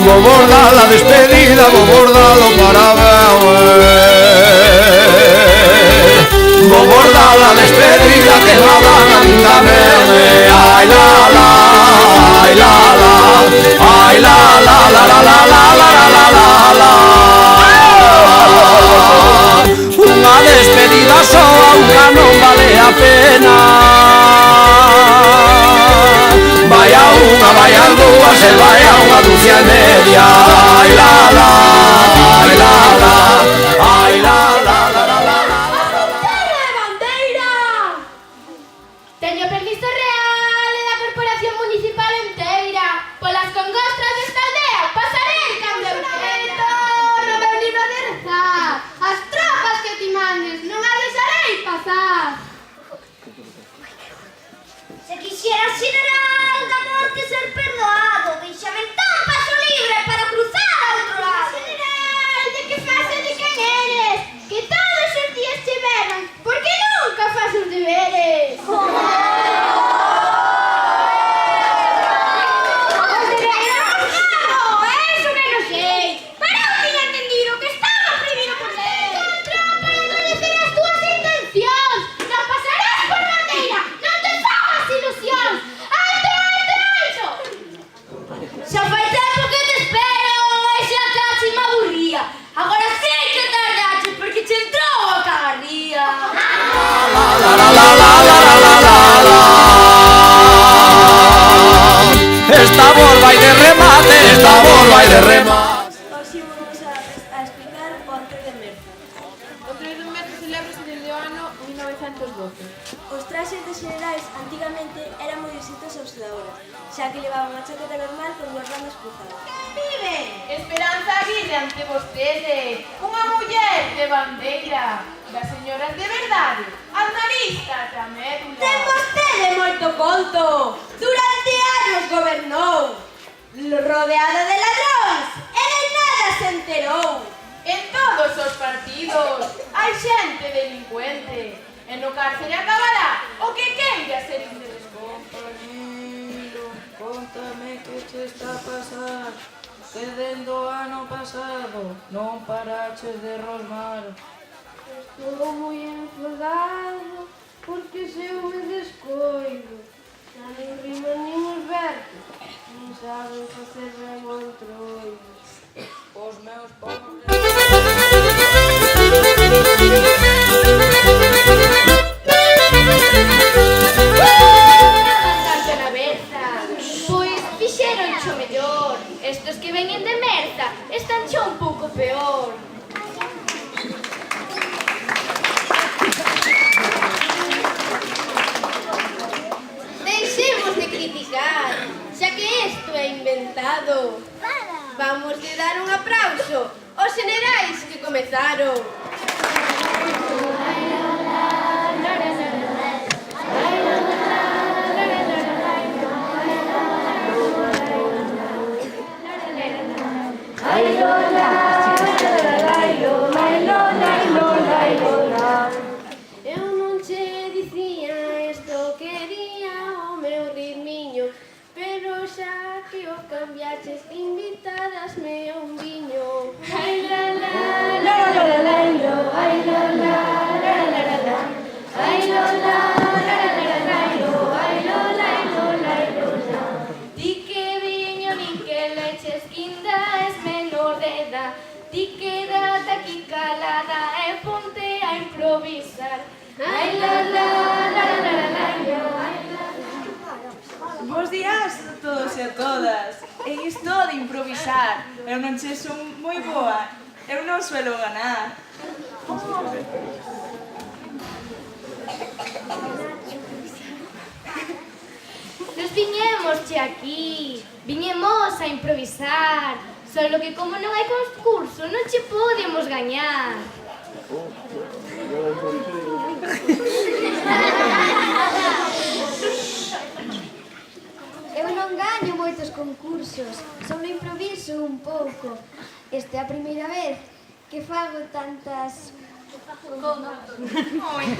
Vou bordar la despedida, vou bordar o parabéns. Vou bordar la despedida que la dan a linda verde. Ai la la, ai la la, ai la la la la la la la la la la. Unha despedida soa, unha non vale a pena. Vai a unha, vai a dúas e vai a unha dúcia e media. Ai la la, ai la la, ai la la la la la la. ¡Terra bandeira! Teño permiso real e da Corporación Municipal enteira. Polas congostras desta aldea pasarei cando eu queito. No meu libro de rezar, as tropas que ti mandes non as deixarei pasar. Se quixera xeneral da morte ser perdoado, deixame entón paso libre para cruzar ao outro lado. General, de que faz e de quen eres? Que todos os días te berran, porque nunca faz os deberes. Eso que non sei. Pero eu tiña entendido que estaba prohibido por lei. Contra, para coñecer as túas intencións. Non pasarás por bandeira, non te fagas ilusións. Alto, alto, alto. Xa fai tempo que te espero e xa casi me aburría. Agora sí que tardaste porque che entrou a cagarría. La la la la la la la la la. Esta voz vai de remate, esta voz vai de remate. Hoxe vamos a explicar o Entroido de Merza. O Entroido de Merza celebrase desde o ano 1912. Os traxes de xenerais antigamente eran moi exitosos da hora, xa que levaban a chaqueta normal con dúas bandas cruzadas. Vive! Esperanza Aguirre ante vostede, unha muller de bandeira, das señoras de verdade, as naristas da médula. Ten vostede moito conto. Durante anos gobernou, rodeada de ladróns, e de nada se enterou. En todos os partidos hai xente delincuente, e no cárcere acabará o que queira ser un deles. Compañero, contame que che está a pasar, que dende o ano pasado non paraches de rosmar. Estou moi enfadado porque se eu me descoido. Xa nin riman nin os versos, nin saben facer ben o entroido. Os meus povos... Pois fixeron xo mellor. Estos que veñen de Merza están xo un pouco peor. Deixemos de criticar, xa que isto é inventado. Vamos de dar un aplauso aos xenerais que comezaron. Eu non che dicía isto, quería o meu ritmiño, pero xa que o cambiaches, invitadasme a un viño. Ai la la, la la la la la, ai la la, la la la la, ai la la, la la la la, ai la la, la la la. Di que viño, di que leches, quinda es menor de edad. Ti quédate aquí calada e ponte a improvisar. Ai la la, la la la la, ai la la. Bos días a todos e a todas. En isto de improvisar, eu non che son moi boa. Eu non suelo ganar. Nos viñemos che aquí, viñemos a improvisar. Solo que como non hai concurso, non che podemos gañar. Eu non gaño moitos concursos, solo improviso un pouco. Esta é a primeira vez que fago tantas... ¡Oye,